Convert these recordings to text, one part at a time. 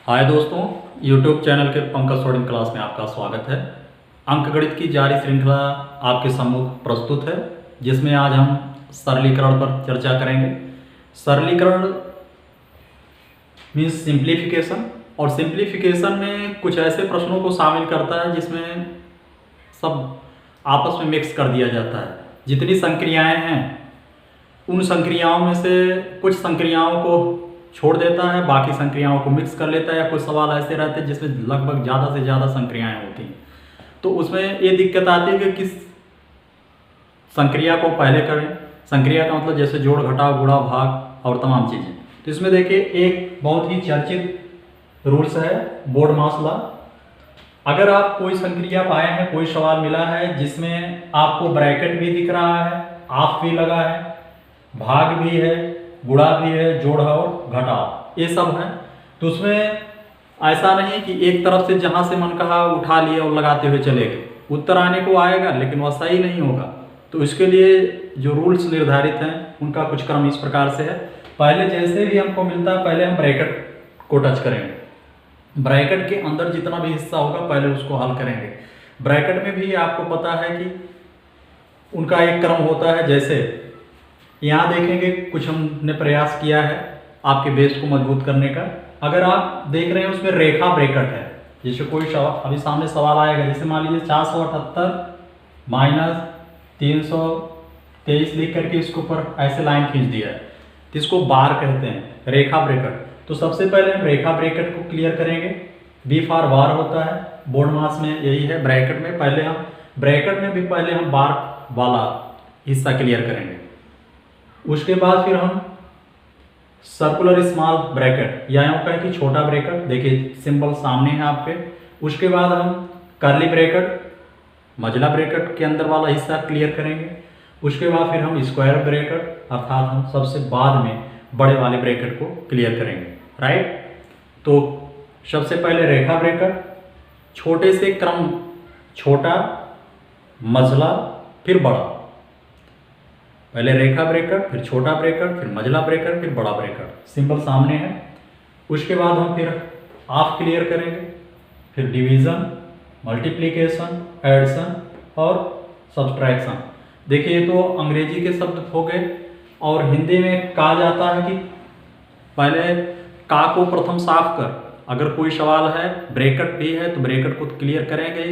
हाय दोस्तों, YouTube channel के Pankaj student class में आपका स्वागत है। अंकगणित की जारी श्रृंखला आपके सम्मुख प्रस्तुत है, जिसमें आज हम सरलीकरण पर चर्चा करेंगे। सरलीकरण मीन्स सिंप्लीफिकेशन, और सिंप्लीफिकेशन में कुछ ऐसे प्रश्नों को शामिल करता है जिसमें सब आपस में मिक्स कर दिया जाता है। जितनी संक्रियाएं हैं उन संक्रियाओं में से कुछ संक्रियाओं को छोड़ देता है, बाकी संक्रियाओं को मिक्स कर लेता है, या कुछ सवाल ऐसे रहते हैं जिसमें लगभग ज़्यादा से ज़्यादा संक्रियाएं होती हैं। तो उसमें ये दिक्कत आती है कि किस संक्रिया को पहले करें। संक्रिया का मतलब जैसे जोड़, घटाव, गुणा, भाग और तमाम चीज़ें। तो इसमें देखिए एक बहुत ही चर्चित रूल्स है बोर्ड मास लॉ। अगर आप कोई संक्रिया पाए हैं, कोई सवाल मिला है जिसमें आपको ब्रैकेट भी दिख रहा है, ऑफ भी लगा है, भाग भी है, गुणा भी है, जोड़ और घटाव, ये सब है, तो उसमें ऐसा नहीं कि एक तरफ से जहां से मन कहा उठा लिए और लगाते हुए चले गए, उत्तर आने को आएगा लेकिन वह सही नहीं होगा। तो इसके लिए जो रूल्स निर्धारित हैं उनका कुछ क्रम इस प्रकार से है। पहले जैसे भी हमको मिलता है पहले हम ब्रैकेट को टच करेंगे। ब्रैकेट के अंदर जितना भी हिस्सा होगा पहले उसको हल करेंगे। ब्रैकेट में भी आपको पता है कि उनका एक क्रम होता है। जैसे यहाँ देखेंगे कुछ हमने प्रयास किया है आपके बेस को मजबूत करने का। अगर आप देख रहे हैं उसमें रेखा ब्रैकेट है, जैसे कोई सवाल अभी सामने सवाल आएगा, जैसे मान लीजिए 478 माइनस 323 लिख करके इसके ऊपर ऐसे लाइन खींच दिया है, तो इसको बार कहते हैं, रेखा ब्रैकेट। तो सबसे पहले हम रेखा ब्रैकेट को क्लियर करेंगे। बी फॉर बार होता है, बोर्ड मास में यही है। ब्रैकेट में पहले हम ब्रैकेट में भी पहले हम बार वाला हिस्सा क्लियर करेंगे। उसके बाद फिर हम सर्कुलर स्मॉल ब्रैकेट या यूँ कहें कि छोटा ब्रैकेट, देखिए सिंबल सामने है आपके। उसके बाद हम कर्ली ब्रैकेट, मझला ब्रैकेट के अंदर वाला हिस्सा क्लियर करेंगे। उसके बाद फिर हम स्क्वायर ब्रैकेट अर्थात हम सबसे बाद में बड़े वाले ब्रैकेट को क्लियर करेंगे, राइट। तो सबसे पहले रेखा ब्रैकेट, छोटे से क्रम, छोटा, मझला, फिर बड़ा। पहले रेखा ब्रैकेट, फिर छोटा ब्रैकेट, फिर मझला ब्रैकेट, फिर बड़ा ब्रैकेट, सिंबल सामने है। उसके बाद हम फिर ऑफ क्लियर करेंगे, फिर डिवीजन, मल्टीप्लिकेशन, एडिशन और सब्सट्रैक्शन। देखिए तो अंग्रेजी के शब्द हो गए, और हिंदी में कहा जाता है कि पहले का को प्रथम साफ कर। अगर कोई सवाल है, ब्रैकेट भी है तो ब्रैकेट को क्लियर करेंगे।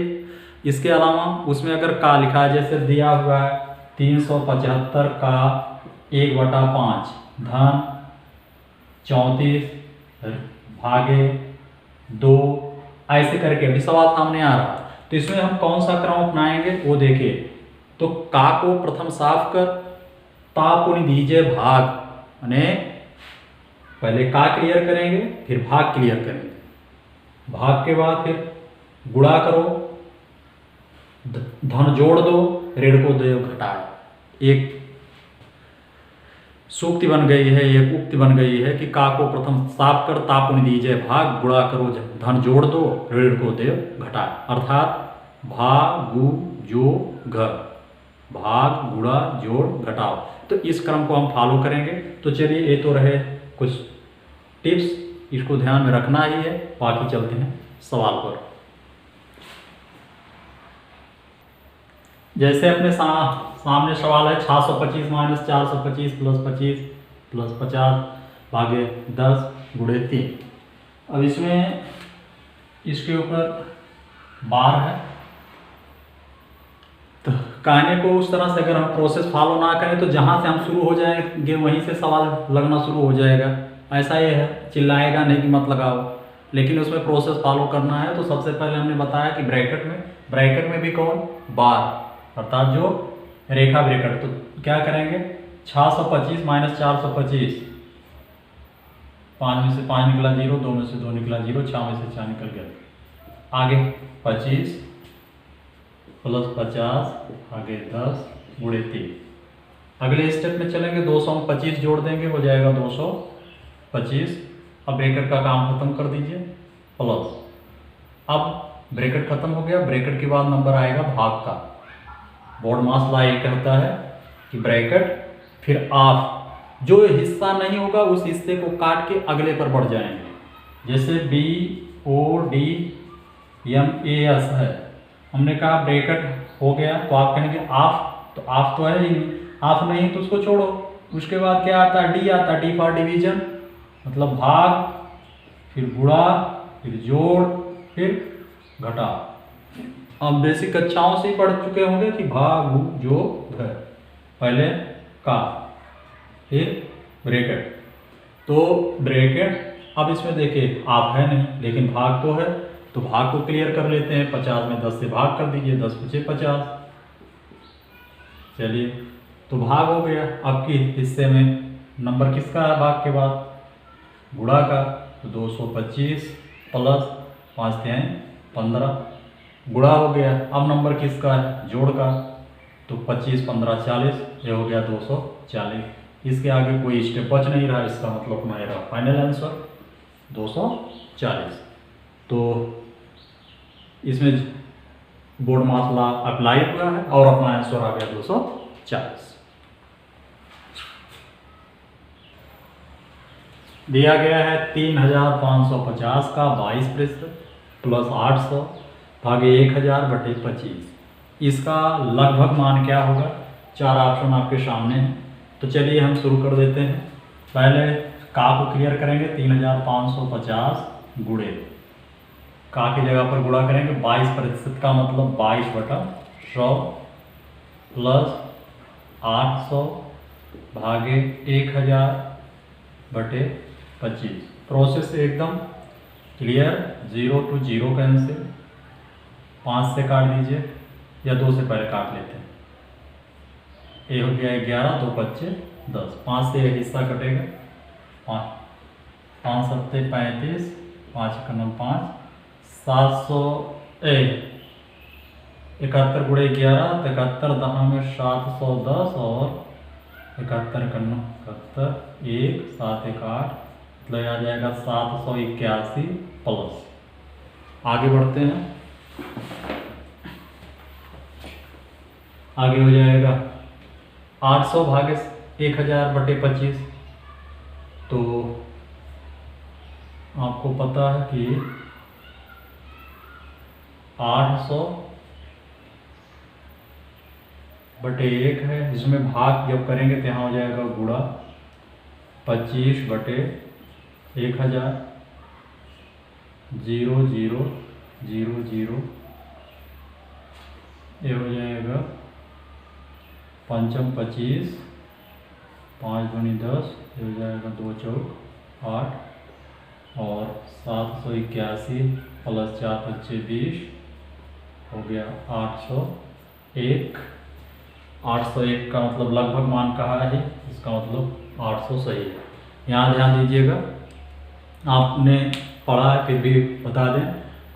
इसके अलावा उसमें अगर का लिखा है, जैसे दिया हुआ है 375 का 1/5 धन 34 भागे 2, ऐसे करके अभी सवाल सामने आ रहा है। तो इसमें हम कौन सा क्रम अपनाएंगे वो देखिए। तो का को प्रथम साफ कर, ता पुनि दीजिए भाग, यानी पहले का क्लियर करेंगे फिर भाग क्लियर करेंगे। भाग के बाद फिर गुणा करो, धन जोड़ दो, ऋण को दो घटाए। एक सूक्ति बन गई है, एक उक्ति बन गई है कि का को प्रथम साफ कर, ता पुनि दीजिए भाग, गुणा करो, धन जोड़ दो, ऋण को दे घटाए। अर्थात भाग गु जो घ, भाग गुणा जोड़ घटाओ। तो इस क्रम को हम फॉलो करेंगे। तो चलिए ये तो रहे कुछ टिप्स, इसको ध्यान में रखना ही है। बाकी चलते हैं सवाल पर। जैसे अपने सामने सवाल है 625 माइनस 425 प्लस 25 प्लस 50 भागे 10 गुणे 3। अब इसमें इसके ऊपर बार है, तो कहने को उस तरह से अगर हम प्रोसेस फॉलो ना करें तो जहाँ से हम शुरू हो जाएंगे वहीं से सवाल लगना शुरू हो जाएगा। ऐसा ये है, चिल्लाएगा नहीं कि मत लगाओ, लेकिन उसमें प्रोसेस फॉलो करना है। तो सबसे पहले हमने बताया कि ब्रैकेट में भी कौन, बार अर्थात जो रेखा ब्रैकेट। तो क्या करेंगे, 625 माइनस 425, 5 में से 5 निकला 0, 2 में से 2 निकला 0, 6 में से 6 निकल गया। आगे 25 प्लस 50 आगे 10 गुणे 3। अगले स्टेप में चलेंगे, 200 में 25 जोड़ देंगे, हो जाएगा 225। अब ब्रैकेट का काम खत्म कर दीजिए, प्लस। अब ब्रैकेट खत्म हो गया, ब्रैकेट के बाद नंबर आएगा भाग का। बोर्ड मास लॉ ये कहता है कि ब्रैकेट फिर ऑफ, जो हिस्सा नहीं होगा उस हिस्से को काट के अगले पर बढ़ जाएंगे। जैसे BODMAS है, हमने कहा ब्रैकेट हो गया तो आप कहेंगे ऑफ, तो ऑफ तो है ही नहीं, ऑफ नहीं तो उसको छोड़ो। उसके बाद क्या आता है, डी आता है, डी फॉर डिवीजन, मतलब भाग, फिर गुणा, फिर जोड़, फिर घटा। हम बेसिक कक्षाओं से ही पढ़ चुके होंगे कि भाग जोड़ है, पहले का फिर ब्रैकेट। तो ब्रैकेट, अब इसमें देखिए आप है नहीं लेकिन भाग तो है, तो भाग को क्लियर कर लेते हैं। 50 में 10 से भाग कर दीजिए, 10 बचे 50। चलिए तो भाग हो गया। अब की हिस्से में नंबर किसका है भाग के बाद, गुणा का, तो 225 प्लस 5 3 15 गुणा हो गया। अब नंबर किसका है, जोड़ का, तो 25 15 40, ये हो गया 240। इसके आगे कोई स्टेप बच नहीं रहा, इसका मतलब मेरा फाइनल आंसर 240। तो इसमें बोर्ड मास लॉ अप्लाई हुआ है और अपना आंसर आ गया 240। दिया गया है 3550 का 22% प्लस 800 भागे 1000 बटे 25। इसका लगभग मान क्या होगा, 4 ऑप्शन आपके सामने हैं। तो चलिए हम शुरू कर देते हैं। पहले का को क्लियर करेंगे, 3550 गुणे का की जगह पर गुणा करेंगे, 22% का मतलब 22/100 प्लस 800 भागे 1000 बटे 25। प्रोसेस एकदम क्लियर, 0 to 0 कैंसिल, 5 से काट दीजिए या 2 से पहले काट लेते हैं। ये हो गया 11, 2 बच्चे 10, 5 से हिस्सा कटेगा, 5 7 35, 5 5 700 71 गुणे 11, 71 10 में 710 और 71 71 1 7 1 8, मतलब आ जाएगा 781 प्लस। आगे बढ़ते हैं, आगे हो जाएगा 800 भागे 1000 बटे 25। तो आपको पता है कि 800 बटे 1 है, जिसमें भाग जब करेंगे तो यहाँ हो जाएगा गुणा 25 बटे 1000, 0 0 0 0, ये हो जाएगा 5 25, 5 गुनी 10, ये हो जाएगा 2 चौक 8 और 781 प्लस 4 25 20, हो गया 801। 801 का मतलब लगभग मान कहा है, इसका मतलब 800 सही है। यहाँ ध्यान दीजिएगा, आपने पढ़ा है फिर भी बता दें,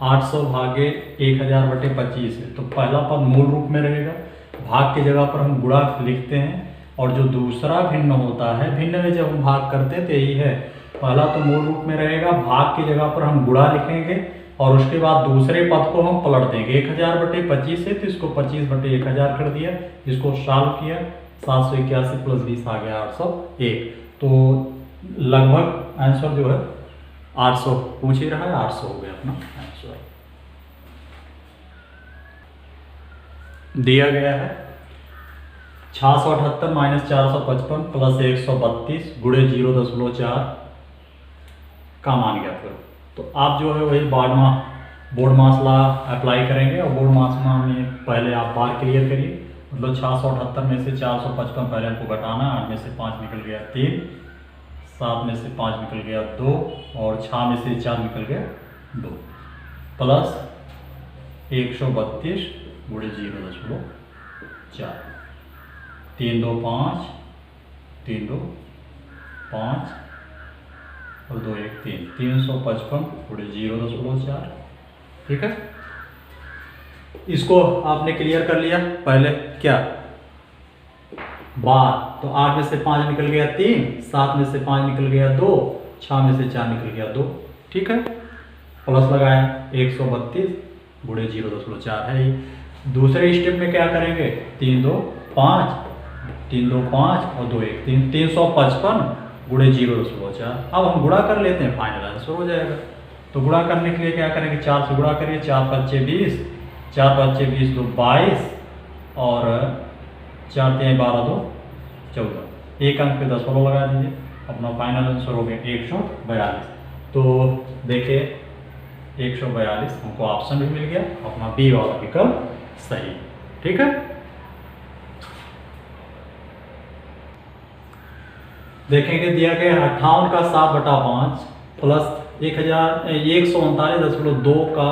800 भागे 1000 बटे 25 है, तो पहला पद मूल रूप में रहेगा, भाग की जगह पर हम गुणा लिखते हैं, और जो दूसरा भिन्न होता है, भिन्न में जब हम भाग करते हैं तो यही है, पहला तो मूल रूप में रहेगा, भाग की जगह पर हम गुणा लिखेंगे और उसके बाद दूसरे पद को हम पलट देंगे। 1000 बटे 25 है तो इसको 25 बटे 1000 कर दिया, इसको सॉल्व किया, 781 प्लस 20 आ गया 801। तो लगभग आंसर जो है 800 पूछ ही रहा है, 800 हो गया अपना आंसर। दिया गया है 678 माइनस 455 प्लस 132 गुणे 0.4 का मान ज्ञात करो। तो आप जो है वही बोर्ड मास लॉ अप्लाई करेंगे, और बोर्ड मास में पहले आप बार क्लियर करिए, मतलब 678 में से 455 पहले हमको घटाना, 8 में से 5 निकल गया 3, 7 में से 5 निकल गया 2 और 6 में से 4 निकल गया 2, प्लस 132 गुणे 0.4, 3 2 5, 3 2 5 और 2 1 3, 355 गुणे 0.4। ठीक है, इसको आपने क्लियर कर लिया। पहले क्या बार, तो 8 में से 5 निकल गया 3, 7 में से 5 निकल गया 2, 6 में से 4 निकल गया 2। ठीक है, प्लस लगाया, 132 गुणे 0.4 है। दूसरे स्टेप में क्या करेंगे, 3 2 5, 3 2 5 और 2 1 3, 355 गुणे 0.4। अब हम गुणा कर लेते हैं, फाइनल आंसर हो जाएगा। तो गुणा करने के लिए क्या करेंगे, 4 से गुणा करिए, 4 पच्चे 20, 4 पच्चे 20 2 22 और 4 3 12 2 14, एक अंक पे 10 लगा दीजिए, अपना फाइनल आंसर हो गया 142। तो देखिए 142 हमको ऑप्शन भी मिल गया, अपना बी वाला विकल्प सही। ठीक है, देखेंगे दिया गया 58 का 7/5 प्लस 139.2 का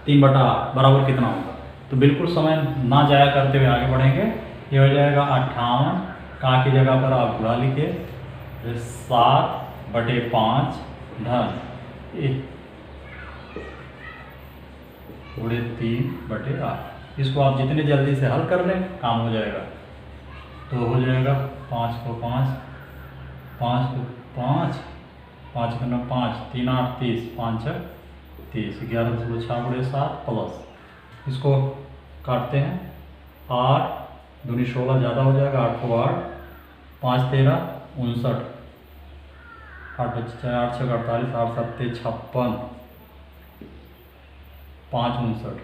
3/8 बराबर कितना होगा। तो बिल्कुल समय ना जाया करते हुए आगे बढ़ेंगे। ये हो जाएगा 58 का की जगह पर आप गुणा लिखिए, 7/5 धन 3/8। इसको आप जितने जल्दी से हल कर लें काम हो जाएगा। तो हो जाएगा 5 को 5, 5 को 5, 5 को 9 5, 3 8 30, 5 6 30, 11/6 प्लस इसको काटते हैं, 8 दूनी 16 ज़्यादा हो जाएगा, 8 को 8, 5 13 59, 8 बच्चे 8 6 48, 8 7 56, 5 59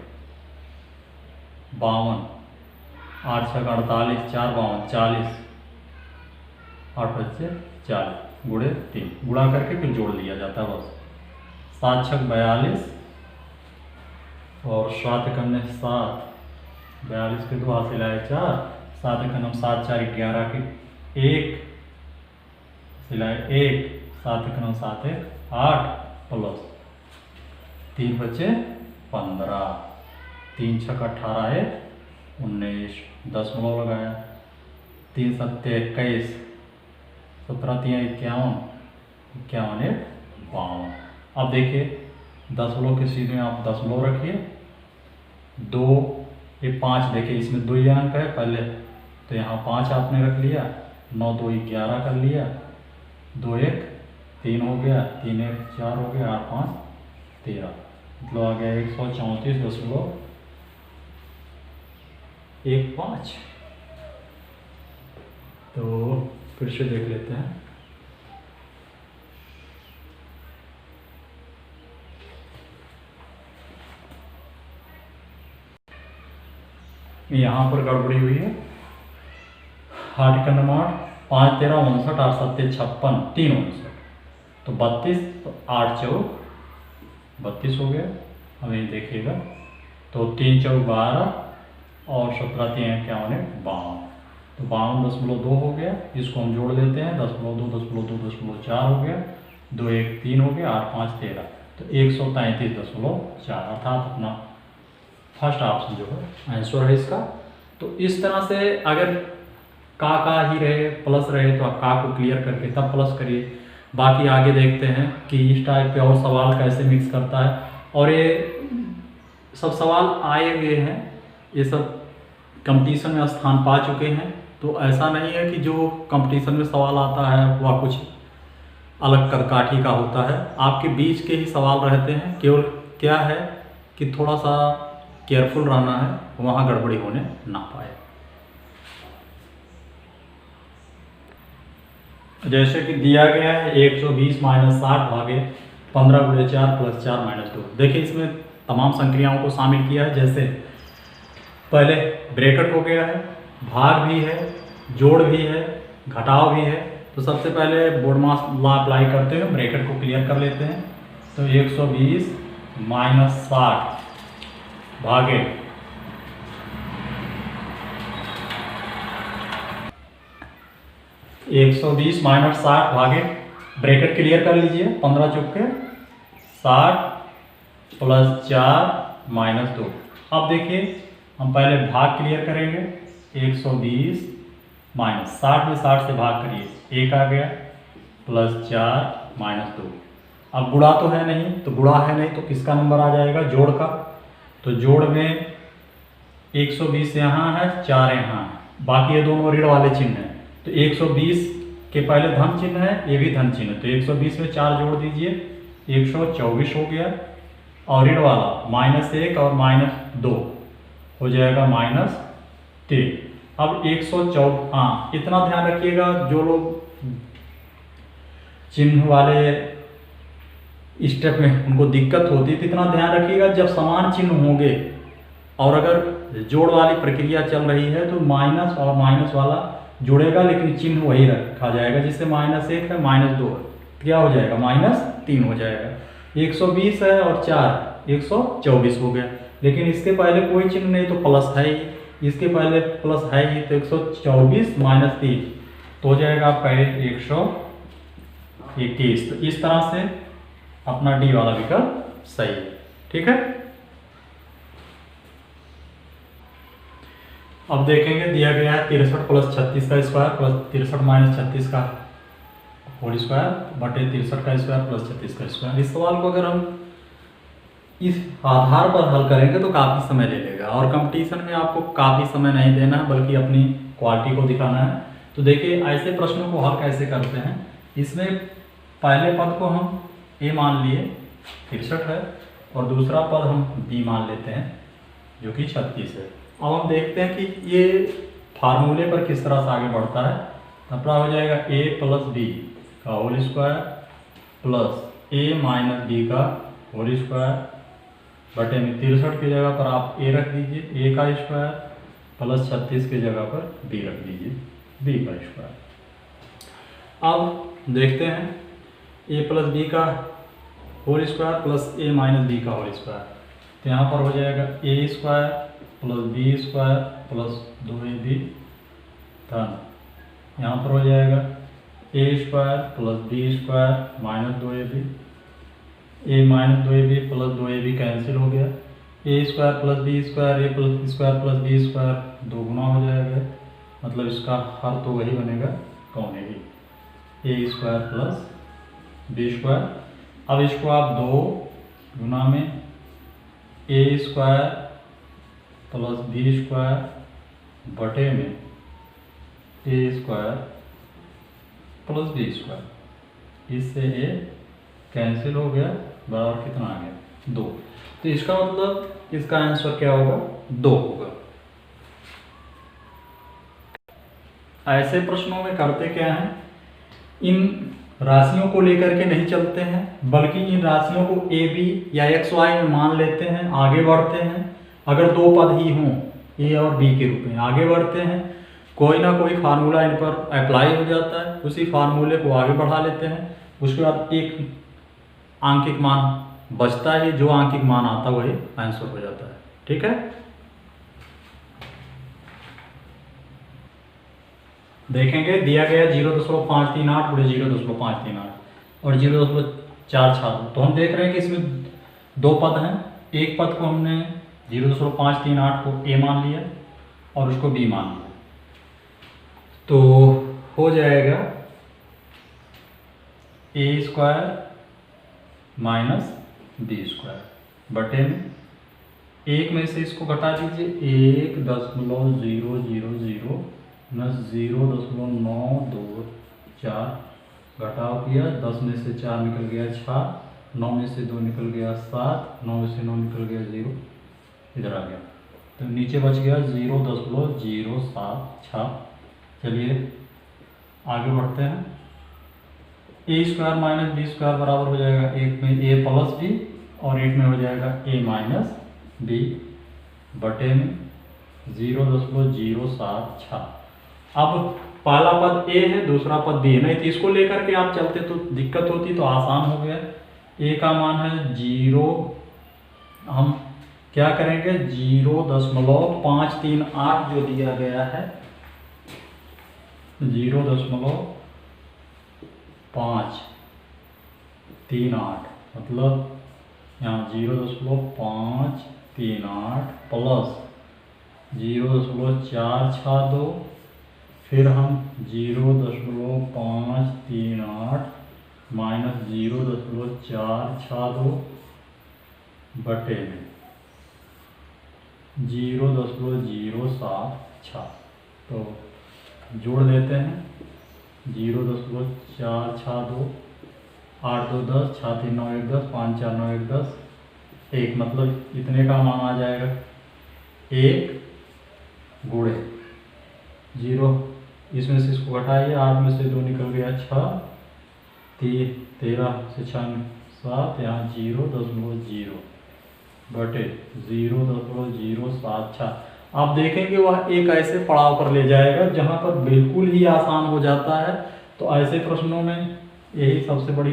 52, 8 6 48, 4 52 40, 8 बच्चे 40 गुणे 3, गुणा करके फिर जोड़ लिया जाता है बस। 7 6 42 और 7 करने 7, 42 के 2 हासिल आए 4, 7 का 9 7 4 11 के 1 सिलाए 1, 7 का 9 7 1 8 प्लस 3 बचे 15, 3 6 18 है 19, 10 लगाया, 3 7 21, 17 3 51, 51 1 52। अब देखिए 10 के सीधे आप 10 रखिए, 2 ये 5, देखिए इसमें 2 ही अंक है पहले, तो यहाँ 5 आपने रख लिया, 9 2 11 कर लिया, 2 1 3 हो गया, 3 1 4 हो गया, 8 5 13, मतलब आ गया 134.15। तो फिर से देख लेते हैं, यहाँ पर गड़बड़ी हुई है। 8 का नंबर 5 13 59, 8 7 56, 3 59, तो 32, तो 8 4 32 हो गया। अब ये देखिएगा, तो 3 4 12 और 17 3 51 52, तो 52.2 हो गया। इसको हम जोड़ लेते हैं, 10.2 हो गया, 2 1 3 हो गया, 8 5 13, तो 133.4 अर्थात अपना फर्स्ट ऑप्शन जो है आंसर है इसका। तो इस तरह से अगर का ही रहे प्लस रहे तो का को क्लियर करके तब प्लस करिए। बाकी आगे देखते हैं कि इस टाइप के और सवाल कैसे मिक्स करता है। और ये सब सवाल आए हुए हैं, ये सब कंपटीशन में स्थान पा चुके हैं। तो ऐसा नहीं है कि जो कंपटीशन में सवाल आता है वह कुछ अलग कदकाठी का होता है, आपके बीच के ही सवाल रहते हैं। केवल क्या है कि थोड़ा सा केयरफुल रहना है, वहाँ गड़बड़ी होने ना पाए। जैसे कि दिया गया है 120 - 60 भागे 15 × 4 + 4 - 2। देखिए इसमें तमाम संक्रियाओं को शामिल किया है। जैसे पहले ब्रैकेट हो गया है, भाग भी है, जोड़ भी है, घटाव भी है। तो सबसे पहले बोर्डमास लॉ अप्लाई करते हुए ब्रैकेट को क्लियर कर लेते हैं। तो 120 - 60 भागे 120 - 60 भागे ब्रैकेट क्लियर कर लीजिए, 15 चौके 60 + 4 - 2। अब देखिए हम पहले भाग क्लियर करेंगे, 120 - 60 में 60 से भाग करिए, 1 आ गया, +4 - 2। अब गुणा तो है नहीं, तो गुणा है नहीं तो किसका नंबर आ जाएगा, जोड़ का। तो जोड़ में 120 यहाँ है, 4 यहाँ है, बाकी ये दोनों ऋण वाले चिन्ह हैं। तो 120 के पहले धन चिन्ह है, ये भी धन चिन्ह है, तो 120 में 4 जोड़ दीजिए, 124 हो गया। और ऋण वाला -1 और -2 हो जाएगा -3। अब 114, हाँ इतना ध्यान रखिएगा, जो लोग चिन्ह वाले स्टेप में उनको दिक्कत होती है, तो इतना ध्यान रखिएगा जब समान चिन्ह होंगे और अगर जोड़ वाली प्रक्रिया चल रही है तो माइनस और माइनस वाला जुड़ेगा, लेकिन चिन्ह वही रखा जाएगा। जिससे -1 है -2 है, क्या हो जाएगा -3 हो जाएगा। 120 है और 4 124 हो गया, लेकिन इसके पहले कोई चिन्ह नहीं तो प्लस है ही, इसके पहले प्लस है ही, तो 124 - 3 तो हो जाएगा आपका 121। तो इस तरह से अपना डी वाला विकल्प सही है। ठीक है, अब देखेंगे दिया गया है 63 + 36 का स्क्वायर प्लस 63 - 36 का होल स्क्वायर बटे 63 का स्क्वायर प्लस 36 का स्क्वायर। इस सवाल को अगर हम इस आधार पर हल करेंगे तो काफ़ी समय ले लेगा, और कंपटीशन में आपको काफ़ी समय नहीं देना है बल्कि अपनी क्वालिटी को दिखाना है। तो देखिए ऐसे प्रश्नों को हल कैसे करते हैं। इसमें पहले पद को हम a मान लिए 63 है, और दूसरा पद हम b मान लेते हैं जो कि 36 है। अब हम देखते हैं कि ये फार्मूले पर किस तरह से आगे बढ़ता है। अपना हो जाएगा a + b का whole square plus a - b का होल स्क्वायर बटे में 63 की जगह पर आप a रख दीजिए, a का स्क्वायर प्लस 36 की जगह पर b रख दीजिए, b का स्क्वायर। अब देखते हैं a + b का whole square plus a - b का होल स्क्वायर, तो यहाँ पर हो जाएगा a square plus b square plus 2ab धन, यहाँ पर हो जाएगा a square plus b square minus 2ab, a - 2ab plus 2ab cancel हो गया, a square plus b square, a plus b square 2 गुना हो जाएगा, मतलब इसका हर तो वही बनेगा कौन है a square plus b square. अब इसको आप 2 गुना में a square plus b square बटे में a square plus b square, इससे a कैंसिल हो गया, बराबर कितना आ गया 2। तो इसका मतलब इसका आंसर क्या होगा 2 होगा। ऐसे प्रश्नों में करते क्या है, इन राशियों को लेकर के नहीं चलते हैं बल्कि इन राशियों को a b या x y में मान लेते हैं, आगे बढ़ते हैं। अगर 2 पद ही हों a और b के रूप में आगे बढ़ते हैं, कोई ना कोई फार्मूला इन पर अप्लाई हो जाता है, उसी फार्मूले को आगे बढ़ा लेते हैं। उसके बाद एक आंकिक मान बचता है, जो आंकिक मान आता है वही आंसर हो जाता है। ठीक है, देखेंगे दिया गया 0.538 गुणे 0.538 और 0.462। तो हम देख रहे हैं कि इसमें 2 पद हैं, एक पद को हमने 0.538 को a मान लिया और उसको b मान लिया, तो हो जाएगा a square minus b square बटे में एक में से इसको घटा दीजिए, 1.000 -0.924 घटाव किया, 10 में से 4 निकल गया 6, 9 में से 2 निकल गया 7, 9 में से 9 निकल गया 0, इधर आ गया, तो नीचे बच गया 0.076। चलिए आगे बढ़ते हैं। a square minus b square बराबर हो जाएगा, एक में a प्लस b और एक में हो जाएगा a माइनस b बटे में 0.076। अब पहला पद a है, दूसरा पद b है, नहीं तो इसको लेकर के आप चलते तो दिक्कत होती, तो आसान हो गया। a का मान है 0, हम क्या करेंगे 0.538 जो दिया गया है 0.538, मतलब यहाँ 0.538 प्लस 0.462, फिर हम 0.538 माइनस 0.462 बटे में 0.076, तो जोड़ देते हैं 0.462, 8 2 10, 6 3 9 1 10, 5 4 9 1 10, 1, मतलब इतने का मान आ जाएगा 1 गुणे 0, इसमें से इसको घटाइए, 8 में से 2 निकल गया 6, 13 से 6 7, यहाँ 0.0 बटे 0.07। अच्छा, आप देखेंगे वह एक ऐसे पड़ाव पर ले जाएगा जहाँ पर बिल्कुल ही आसान हो जाता है। तो ऐसे प्रश्नों में यही सबसे बड़ी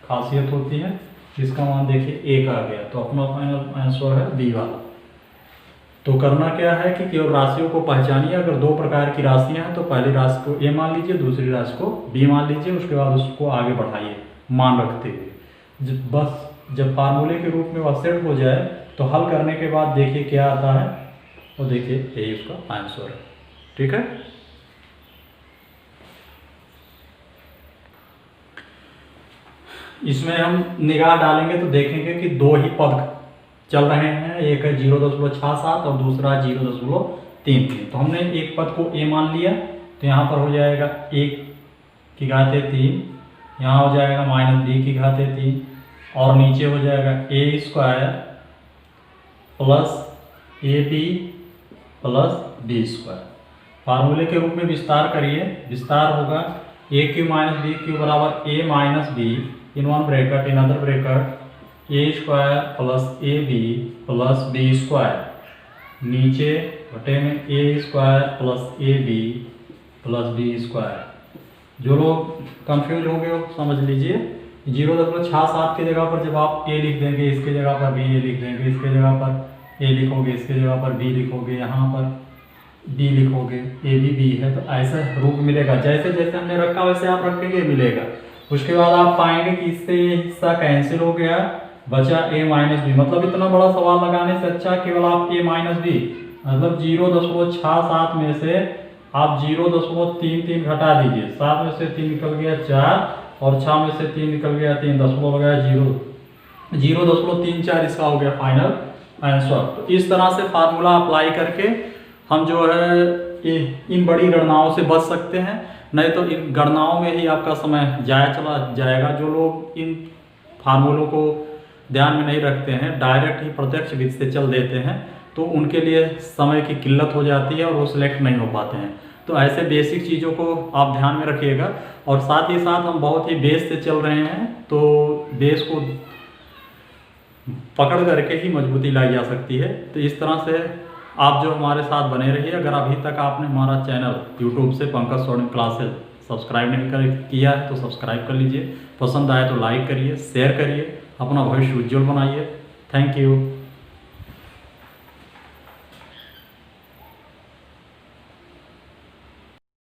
खासियत होती है। इसका मान देखिए 1 आ गया, तो अपना फाइनल आंसर है बी वाला। तो करना क्या है कि केवल राशियों को पहचानिए। अगर दो प्रकार की राशियां हैं तो पहली राशि को ए मान लीजिए, दूसरी राशि को बी मान लीजिए, उसके बाद उसको आगे बढ़ाइए मान रखते हुए। बस जब फार्मूले के रूप में वह सेट हो जाए तो हल करने के बाद देखिए क्या आता है, तो देखिए यही उसका आंसर है। ठीक है, इसमें हम निगाह डालेंगे तो देखेंगे कि दो ही पद चल रहे हैं, एक है 0.67 और दूसरा 0.33। तो हमने एक पद को ए मान लिया, तो यहाँ पर हो जाएगा 1 की घाते 3, यहाँ हो जाएगा -b की घाते 3, और नीचे हो जाएगा a² plus ab plus b²। फार्मूले के रूप में विस्तार करिए, विस्तार होगा a³ - b³ बराबर a - b in one bracket in other bracket a² plus ab plus b², नीचे बटे में a² plus ab plus b²। जो लोग कंफ्यूज हो गए हो समझ लीजिए, 0.67 की जगह पर जब आप a लिख देंगे, इसके जगह पर b लिख देंगे, इसके जगह पर a लिखोगे, इसके जगह पर b लिखोगे, यहाँ पर b लिखोगे, a भी b है, तो ऐसा रूप मिलेगा। जैसे जैसे हमने रखा वैसे आप रखेंगे मिलेगा। उसके बाद आप पाएंगे कि इससे ये हिस्सा कैंसिल हो गया, बचा a - b। मतलब इतना बड़ा सवाल लगाने से अच्छा केवल आप a - b मतलब 0.67 में से आप 0.33 घटा दीजिए। 7 में से 3 निकल गया 4 और 6 में से 3 निकल गया 3, दशमलव हो गया 0.34 इसका हो गया फाइनल आंसर। तो इस तरह से फार्मूला अप्लाई करके हम जो है इन बड़ी गणनाओं से बच सकते हैं, नहीं तो इन गणनाओं में ही आपका समय जाया चला जाएगा। जो लोग इन फार्मूलों को ध्यान में नहीं रखते हैं, डायरेक्ट ही प्रत्यक्ष विधि से चल देते हैं, तो उनके लिए समय की किल्लत हो जाती है और वो सिलेक्ट नहीं हो पाते हैं। तो ऐसे बेसिक चीज़ों को आप ध्यान में रखिएगा। और साथ ही साथ हम बहुत ही बेस से चल रहे हैं, तो बेस को पकड़ करके ही मजबूती लाई जा सकती है। तो इस तरह से आप जो हमारे साथ बने रहिए। अगर अभी तक आपने हमारा चैनल यूट्यूब से पंकज स्टूडेंट क्लासेस सब्सक्राइब नहीं किया है तो सब्सक्राइब कर लीजिए। पसंद आए तो लाइक करिए, शेयर करिए, अपना भविष्य उज्जवल बनाइए। Thank you.